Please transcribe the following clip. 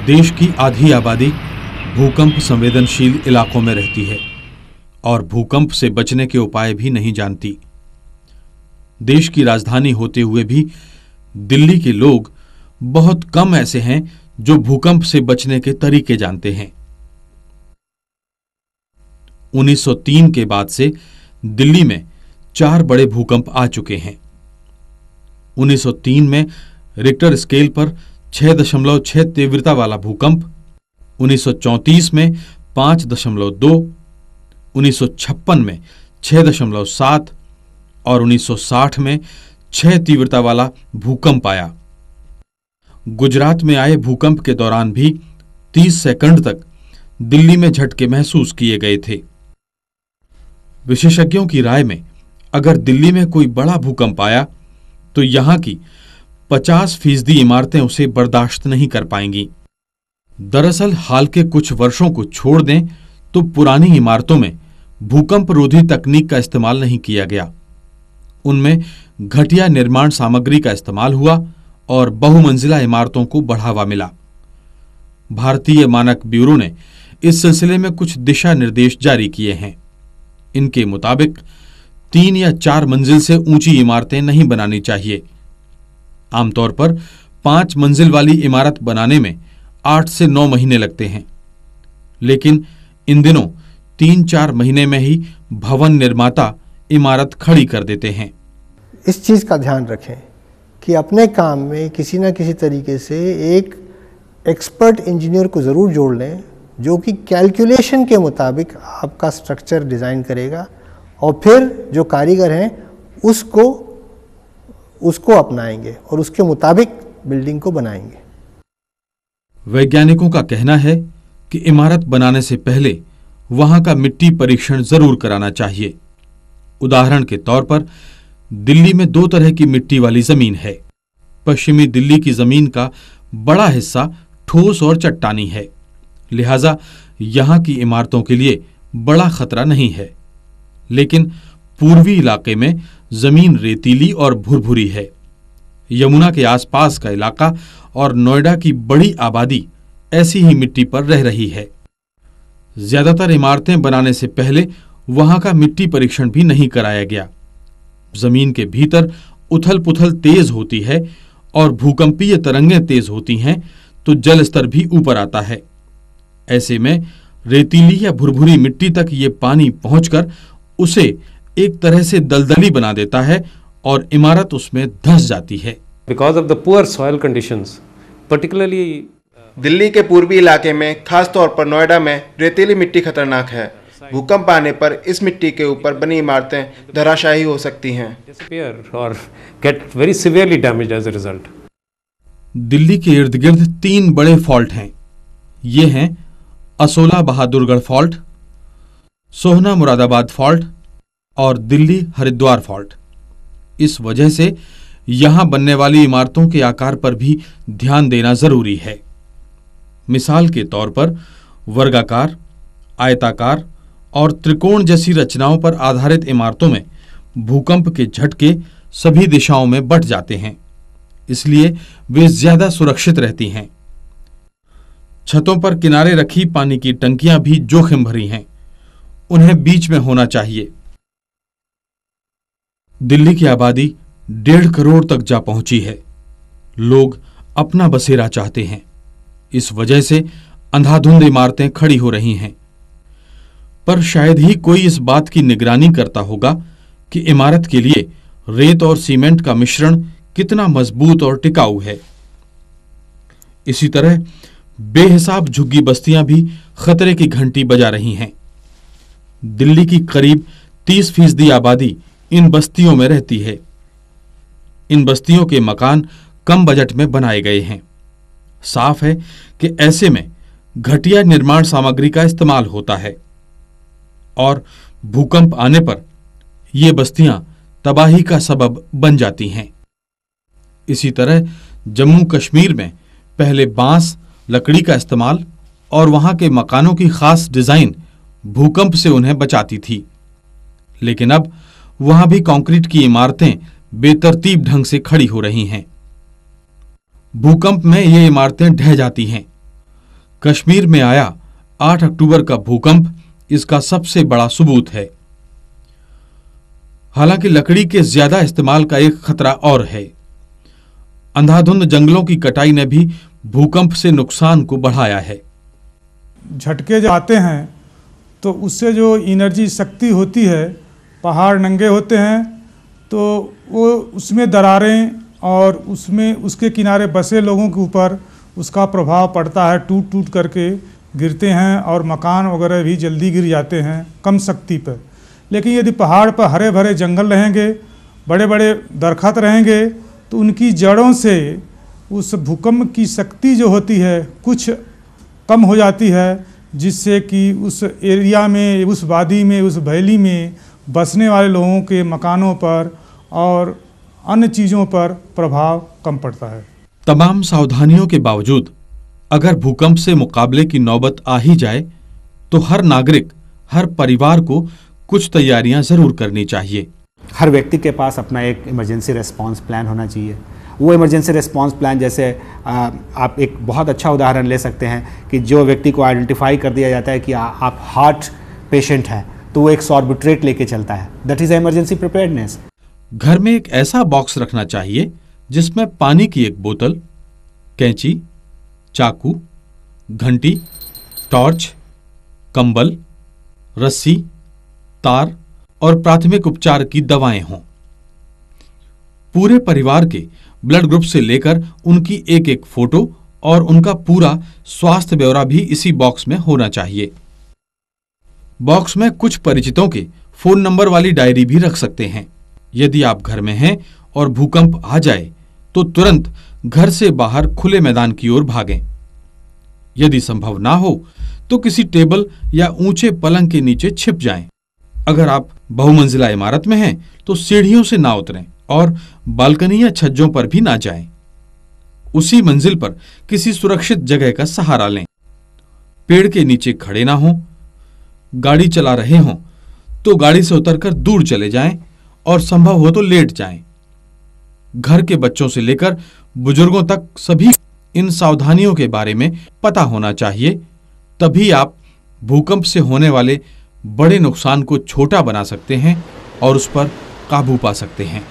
देश की आधी आबादी भूकंप संवेदनशील इलाकों में रहती है और भूकंप से बचने के उपाय भी नहीं जानती। देश की राजधानी होते हुए भी दिल्ली के लोग बहुत कम ऐसे हैं जो भूकंप से बचने के तरीके जानते हैं। 1903 के बाद से दिल्ली में 4 बड़े भूकंप आ चुके हैं। 1903 में रिक्टर स्केल पर 6.6 तीव्रता वाला भूकंप, 1934 में 5.2, 1956 में 6.7 और 1960 में 6 तीव्रता वाला भूकंप आया। गुजरात में आए भूकंप के दौरान भी 30 सेकंड तक दिल्ली में झटके महसूस किए गए थे। विशेषज्ञों की राय में अगर दिल्ली में कोई बड़ा भूकंप आया तो यहां की 50% इमारतें उसे बर्दाश्त नहीं कर पाएंगी। दरअसल हाल के कुछ वर्षों को छोड़ दें तो पुरानी इमारतों में भूकंप रोधी तकनीक का इस्तेमाल नहीं किया गया। उनमें घटिया निर्माण सामग्री का इस्तेमाल हुआ और बहुमंजिला इमारतों को बढ़ावा मिला। भारतीय मानक ब्यूरो ने इस सिलसिले में कुछ दिशा निर्देश जारी किए हैं। इनके मुताबिक 3 या 4 मंजिल से ऊंची इमारतें नहीं बनानी चाहिए। आमतौर पर 5 मंजिल वाली इमारत बनाने में 8 से 9 महीने लगते हैं, लेकिन इन दिनों 3-4 महीने में ही भवन निर्माता इमारत खड़ी कर देते हैं। इस चीज़ का ध्यान रखें कि अपने काम में किसी न किसी तरीके से एक एक्सपर्ट इंजीनियर को ज़रूर जोड़ लें जो कि कैलकुलेशन के मुताबिक आपका स्ट्रक्चर डिज़ाइन करेगा और फिर जो कारीगर हैं उसको अपनाएंगे और उसके मुताबिक बिल्डिंग को बनाएंगे। वैज्ञानिकों का कहना है कि इमारत बनाने से पहले वहां का मिट्टी परीक्षण जरूर कराना चाहिए। उदाहरण के तौर पर दिल्ली में 2 तरह की मिट्टी वाली जमीन है। पश्चिमी दिल्ली की जमीन का बड़ा हिस्सा ठोस और चट्टानी है, लिहाजा यहां की इमारतों के लिए बड़ा खतरा नहीं है। लेकिन पूर्वी इलाके में जमीन रेतीली और भुरभुरी है। यमुना के आसपास का इलाका और नोएडा की बड़ी आबादी ऐसी ही मिट्टी पर रह रही है। ज्यादातर इमारतें बनाने से पहले वहां का मिट्टी परीक्षण भी नहीं कराया गया। जमीन के भीतर उथल पुथल तेज होती है और भूकंपीय तरंगें तेज होती हैं तो जल स्तर भी ऊपर आता है। ऐसे में रेतीली या भुरभुरी मिट्टी तक ये पानी पहुंचकर उसे एक तरह से दलदली बना देता है और इमारत उसमें धंस जाती है। Because of the poor soil conditions, particularly Delhi के पूर्वी इलाके में, खास तौर पर नोएडा में रेतीली मिट्टी खतरनाक है। भूकंप आने पर इस मिट्टी के ऊपर बनी इमारतें धराशायी हो सकती हैं। disappear or get very severely damaged as a result. Delhi के इर्द गिर्द 3 बड़े फॉल्ट हैं। ये हैं असोला बहादुरगढ़ फॉल्ट, सोहना मुरादाबाद फॉल्ट और दिल्ली हरिद्वार फॉल्ट। इस वजह से यहां बनने वाली इमारतों के आकार पर भी ध्यान देना जरूरी है। मिसाल के तौर पर वर्गाकार, आयताकार और त्रिकोण जैसी रचनाओं पर आधारित इमारतों में भूकंप के झटके सभी दिशाओं में बट जाते हैं, इसलिए वे ज्यादा सुरक्षित रहती हैं। छतों पर किनारे रखी पानी की टंकियां भी जोखिम भरी हैं, उन्हें बीच में होना चाहिए। दिल्ली की आबादी 1.5 करोड़ तक जा पहुंची है। लोग अपना बसेरा चाहते हैं, इस वजह से अंधाधुंध इमारतें खड़ी हो रही हैं। पर शायद ही कोई इस बात की निगरानी करता होगा कि इमारत के लिए रेत और सीमेंट का मिश्रण कितना मजबूत और टिकाऊ है। इसी तरह बेहिसाब झुग्गी बस्तियां भी खतरे की घंटी बजा रही हैं। दिल्ली की करीब 30% आबादी इन बस्तियों में रहती है। इन बस्तियों के मकान कम बजट में बनाए गए हैं। साफ है कि ऐसे में घटिया निर्माण सामग्री का इस्तेमाल होता है और भूकंप आने पर ये बस्तियां तबाही का सबब बन जाती हैं। इसी तरह जम्मू कश्मीर में पहले बांस, लकड़ी का इस्तेमाल और वहां के मकानों की खास डिजाइन भूकंप से उन्हें बचाती थी, लेकिन अब वहां भी कंक्रीट की इमारतें बेतरतीब ढंग से खड़ी हो रही हैं। भूकंप में ये इमारतें ढह जाती हैं कश्मीर में आया 8 अक्टूबर का भूकंप इसका सबसे बड़ा सबूत है। हालांकि लकड़ी के ज्यादा इस्तेमाल का एक खतरा और है। अंधाधुंध जंगलों की कटाई ने भी भूकंप से नुकसान को बढ़ाया है। झटके जो आते हैं तो उससे जो एनर्जी शक्ति होती है, पहाड़ नंगे होते हैं तो वो उसमें दरारें और उसमें उसके किनारे बसे लोगों के ऊपर उसका प्रभाव पड़ता है, टूट टूट करके गिरते हैं और मकान वगैरह भी जल्दी गिर जाते हैं कम शक्ति पर। लेकिन यदि पहाड़ पर हरे भरे जंगल रहेंगे, बड़े बड़े दरख्त रहेंगे तो उनकी जड़ों से उस भूकंप की शक्ति जो होती है कुछ कम हो जाती है, जिससे कि उस एरिया में, उस वादी में, उस वैली में बसने वाले लोगों के मकानों पर और अन्य चीज़ों पर प्रभाव कम पड़ता है। तमाम सावधानियों के बावजूद अगर भूकंप से मुकाबले की नौबत आ ही जाए तो हर नागरिक, हर परिवार को कुछ तैयारियां जरूर करनी चाहिए। हर व्यक्ति के पास अपना एक इमरजेंसी रिस्पांस प्लान होना चाहिए। वो इमरजेंसी रिस्पांस प्लान जैसे आप एक बहुत अच्छा उदाहरण ले सकते हैं कि जो व्यक्ति को आइडेंटिफाई कर दिया जाता है कि आप हार्ट पेशेंट हैं तो वो एक सॉर्बिट्रेट लेके चलता है। That is emergency preparedness. घर में एक ऐसा बॉक्स रखना चाहिए जिसमें पानी की एक बोतल, कैंची, चाकू, घंटी, टॉर्च, कंबल, रस्सी, तार और प्राथमिक उपचार की दवाएं हों। पूरे परिवार के ब्लड ग्रुप से लेकर उनकी एक एक फोटो और उनका पूरा स्वास्थ्य ब्यौरा भी इसी बॉक्स में होना चाहिए। बॉक्स में कुछ परिचितों के फोन नंबर वाली डायरी भी रख सकते हैं। यदि आप घर में हैं और भूकंप आ जाए तो तुरंत घर से बाहर खुले मैदान की ओर भागें। यदि संभव ना हो तो किसी टेबल या ऊंचे पलंग के नीचे छिप जाएं। अगर आप बहुमंजिला इमारत में हैं तो सीढ़ियों से ना उतरें और बालकनी या छज्जों पर भी ना जाएं। उसी मंजिल पर किसी सुरक्षित जगह का सहारा लें। पेड़ के नीचे खड़े ना हों। गाड़ी चला रहे हों तो गाड़ी से उतरकर दूर चले जाएं और संभव हो तो लेट जाएं। घर के बच्चों से लेकर बुजुर्गों तक सभी इन सावधानियों के बारे में पता होना चाहिए। तभी आप भूकंप से होने वाले बड़े नुकसान को छोटा बना सकते हैं और उस पर काबू पा सकते हैं।